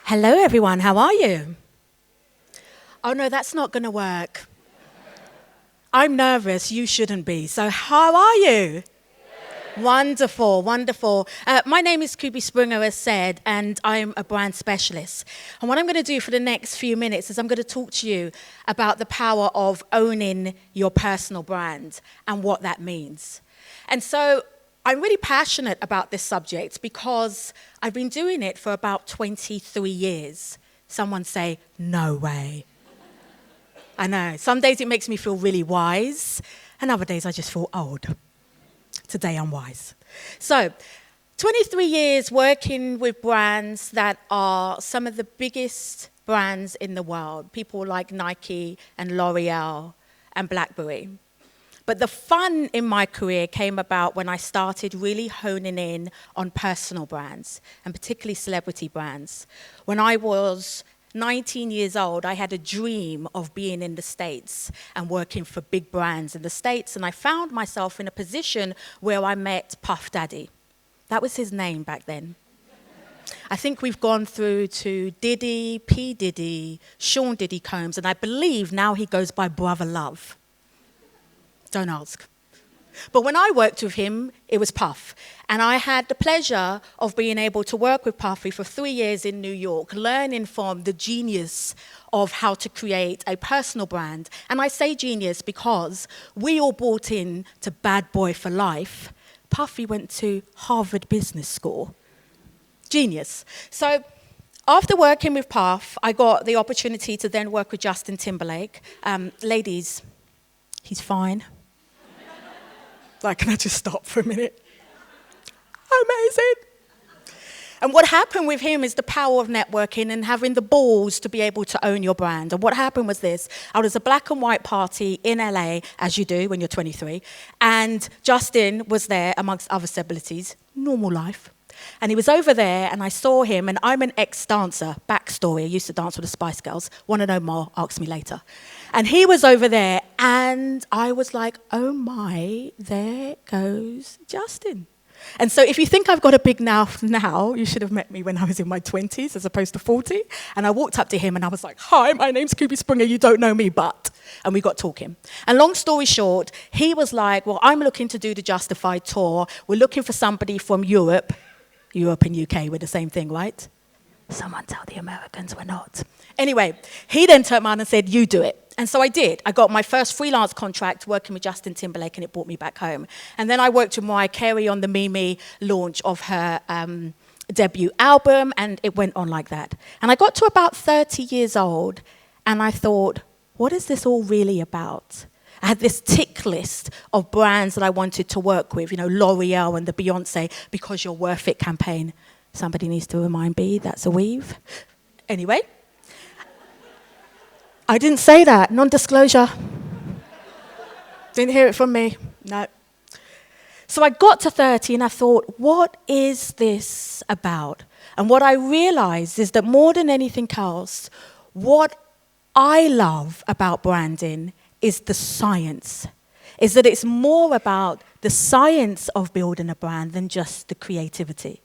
Hello, everyone. How are you? Oh, no, that's not going to work. I'm nervous. You shouldn't be. So how are you? Wonderful, wonderful. My name is Kubi Springer, as said, and I'm a brand specialist. And what I'm going to do for the next few minutes is I'm going to talk to you about the power of owning your personal brand and what that means. And so I'm really passionate about this subject because I've been doing it for about 23 years. Someone say, no way. I know. Some days it makes me feel really wise, and other days I just feel old. Today I'm wise. So, 23 years working with brands that are some of the biggest brands in the world. People like Nike and L'Oreal and BlackBerry. But the fun in my career came about when I started really honing in on personal brands, and particularly celebrity brands. When I was 19 years old, I had a dream of being in the States and working for big brands in the States, and I found myself in a position where I met Puff Daddy. That was his name back then. I think we've gone through to Diddy, P. Diddy, Sean Diddy Combs, and I believe now he goes by Brother Love. Don't ask. But when I worked with him, it was Puff. And I had the pleasure of being able to work with Puffy for 3 years in New York, learning from the genius of how to create a personal brand. And I say genius because we all bought in to Bad Boy for Life. Puffy went to Harvard Business School. Genius. So after working with Puff, I got the opportunity to then work with Justin Timberlake. Ladies, he's fine. Like, can I just stop for a minute? Amazing. And what happened with him is the power of networking and having the balls to be able to own your brand. And what happened was this. I was at a black and white party in LA, as you do when you're 23, and Justin was there amongst other celebrities, normal life. And he was over there, and I saw him, and I'm an ex-dancer, backstory. I used to dance with the Spice Girls. Want to know more? Ask me later. And he was over there, and I was like, oh my, there goes Justin. And so if you think I've got a big mouth now, you should have met me when I was in my 20s as opposed to 40. And I walked up to him, and I was like, hi, my name's Kubi Springer, you don't know me, but... And we got talking. And long story short, he was like, well, I'm looking to do the Justified tour. We're looking for somebody from Europe and UK were the same thing, right? Someone tell the Americans we're not. Anyway, he then turned around and said, you do it. And so I did. I got my first freelance contract working with Justin Timberlake, and it brought me back home. And then I worked with Mariah Carey on the Mimi launch of her debut album, and it went on like that. And I got to about 30 years old, and I thought, what is this all really about? I had this tick list of brands that I wanted to work with, you know, L'Oreal and the Beyonce Because You're Worth It campaign. Somebody needs to remind me that's a weave. Anyway, I didn't say that, non-disclosure. Didn't hear it from me, no. So I got to 30 and I thought, what is this about? And what I realized is that more than anything else, what I love about branding is the science, is that it's more about the science of building a brand than just the creativity.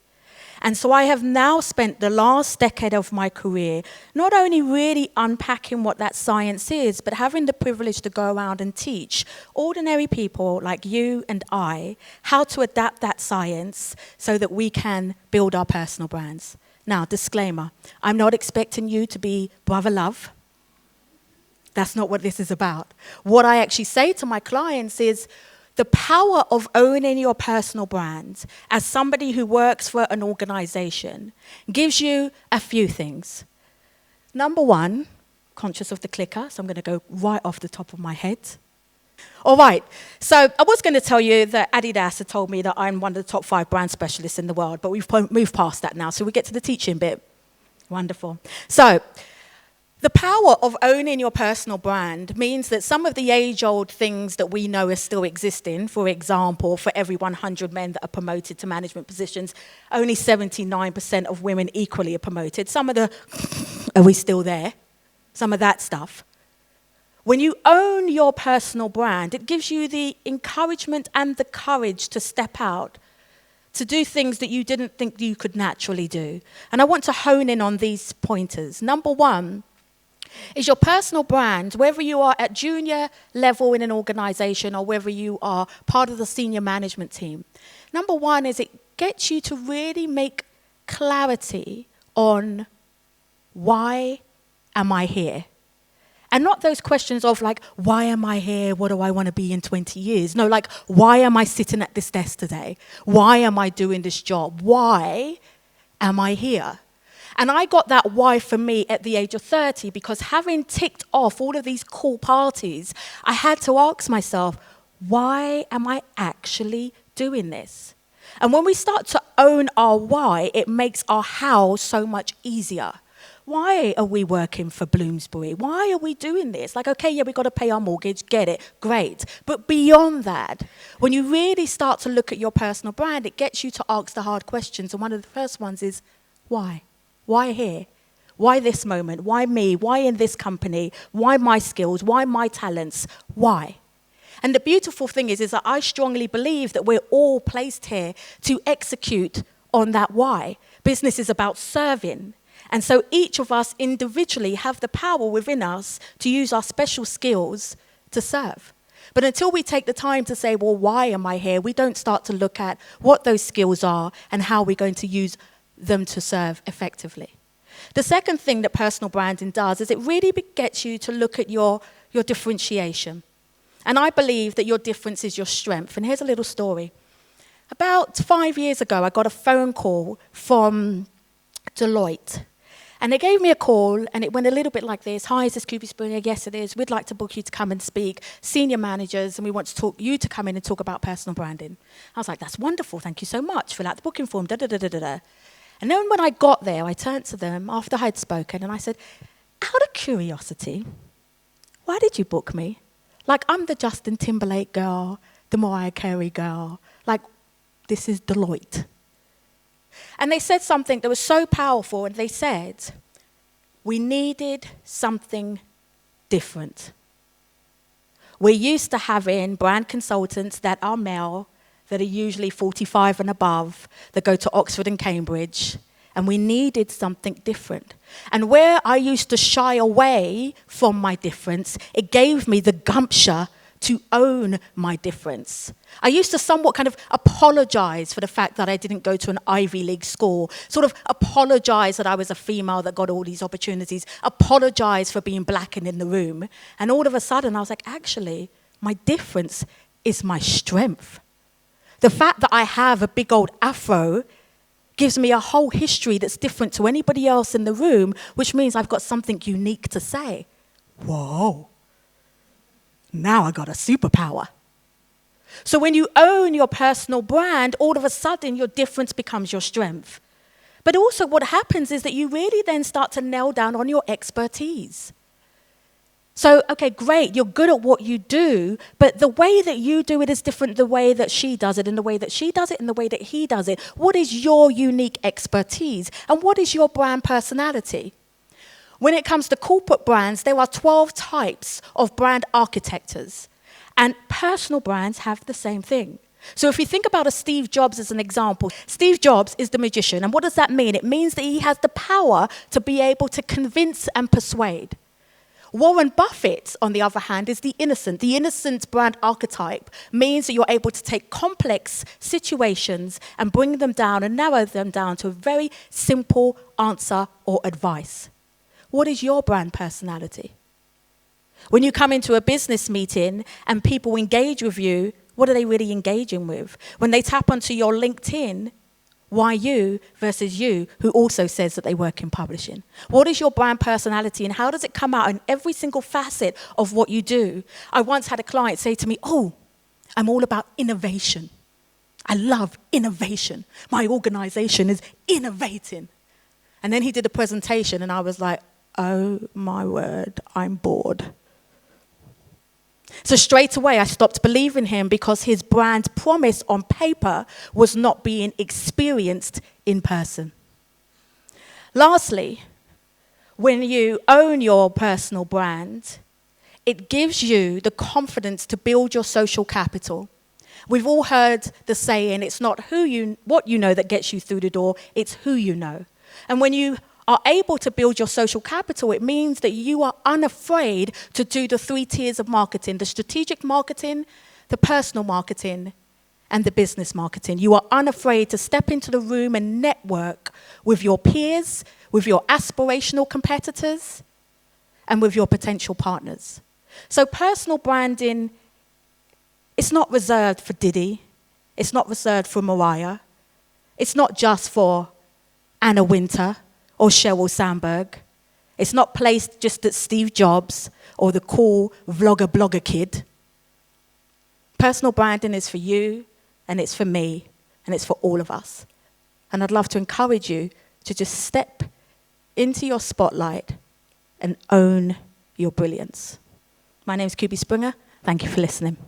And so I have now spent the last decade of my career not only really unpacking what that science is, but having the privilege to go around and teach ordinary people like you and I how to adapt that science so that we can build our personal brands. Now, disclaimer, I'm not expecting you to be Brother Love. That's not what this is about. What I actually say to my clients is the power of owning your personal brand as somebody who works for an organization gives you a few things. Number one, conscious of the clicker, so I'm going to go right off the top of my head. All right, so I was going to tell you that Adidas had told me that I'm one of the top 5 brand specialists in the world, but we've moved past that now, so we get to the teaching bit. Wonderful. So, the power of owning your personal brand means that some of the age-old things that we know are still existing, for example, for every 100 men that are promoted to management positions, only 79% of women equally are promoted. Some of the, are we still there? Some of that stuff. When you own your personal brand, it gives you the encouragement and the courage to step out to do things that you didn't think you could naturally do. And I want to hone in on these pointers. Number one is your personal brand, whether you are at junior level in an organization or whether you are part of the senior management team. Number one is it gets you to really make clarity on why am I here? And not those questions of like, why am I here? What do I want to be in 20 years? No, like, why am I sitting at this desk today? Why am I doing this job? Why am I here? And I got that why for me at the age of 30 because having ticked off all of these cool parties, I had to ask myself, why am I actually doing this? And when we start to own our why, it makes our how so much easier. Why are we working for Bloomsbury? Why are we doing this? Like, okay, yeah, we've got to pay our mortgage, get it, great. But beyond that, when you really start to look at your personal brand, it gets you to ask the hard questions. And one of the first ones is, why? Why here? Why this moment? Why me? Why in this company? Why my skills? Why my talents? Why? And the beautiful thing is that I strongly believe that we're all placed here to execute on that why. Business is about serving. And so each of us individually have the power within us to use our special skills to serve. But until we take the time to say, well, why am I here? We don't start to look at what those skills are and how we're going to use them to serve effectively. The second thing that personal branding does is it really gets you to look at your differentiation. And I believe that your difference is your strength. And here's a little story. About 5 years ago, I got a phone call from Deloitte. And they gave me a call, and it went a little bit like this. Hi, is this Kubi Springer? Yes, it is. We'd like to book you to come and speak, senior managers, and we want to talk you to come in and talk about personal branding. I was like, that's wonderful. Thank you so much. Fill out the booking form, da-da-da-da-da. And then when I got there, I turned to them after I had spoken, and I said, out of curiosity, why did you book me? Like, I'm the Justin Timberlake girl, the Mariah Carey girl. Like, this is Deloitte. And they said something that was so powerful, and they said, we needed something different. We're used to having brand consultants that are male, that are usually 45 and above, that go to Oxford and Cambridge, and we needed something different. And where I used to shy away from my difference, it gave me the gumption to own my difference. I used to somewhat kind of apologize for the fact that I didn't go to an Ivy League school, sort of apologize that I was a female that got all these opportunities, apologize for being black and in the room. And all of a sudden I was like, actually, my difference is my strength. The fact that I have a big old afro gives me a whole history that's different to anybody else in the room, which means I've got something unique to say. Whoa. Now I got a superpower. So when you own your personal brand, all of a sudden your difference becomes your strength. But also what happens is that you really then start to nail down on your expertise. So, okay, great, you're good at what you do, but the way that you do it is different the way that she does it, and the way that she does it, and the way that he does it. What is your unique expertise? And what is your brand personality? When it comes to corporate brands, there are 12 types of brand architectures, and personal brands have the same thing. So if you think about a Steve Jobs as an example, Steve Jobs is the magician, and what does that mean? It means that he has the power to be able to convince and persuade. Warren Buffett, on the other hand, is the innocent. The innocent brand archetype means that you're able to take complex situations and bring them down and narrow them down to a very simple answer or advice. What is your brand personality? When you come into a business meeting and people engage with you, what are they really engaging with? When they tap onto your LinkedIn, why you versus you, who also says that they work in publishing? What is your brand personality, and how does it come out in every single facet of what you do? I once had a client say to me, oh, I'm all about innovation. I love innovation. My organization is innovating. And then he did a presentation and I was like, oh my word, I'm bored. So straight away, I stopped believing him because his brand promise on paper was not being experienced in person. Lastly, when you own your personal brand, it gives you the confidence to build your social capital. We've all heard the saying, it's not what you know that gets you through the door, it's who you know. And when you are able to build your social capital, it means that you are unafraid to do the 3 tiers of marketing: the strategic marketing, the personal marketing, and the business marketing. You are unafraid to step into the room and network with your peers, with your aspirational competitors, and with your potential partners. So personal branding, it's not reserved for Diddy. It's not reserved for Mariah. It's not just for Anna Wintour or Sheryl Sandberg. It's not placed just at Steve Jobs or the cool blogger kid. Personal branding is for you, and it's for me, and it's for all of us. And I'd love to encourage you to just step into your spotlight and own your brilliance. My name's Kubi Springer. Thank you for listening.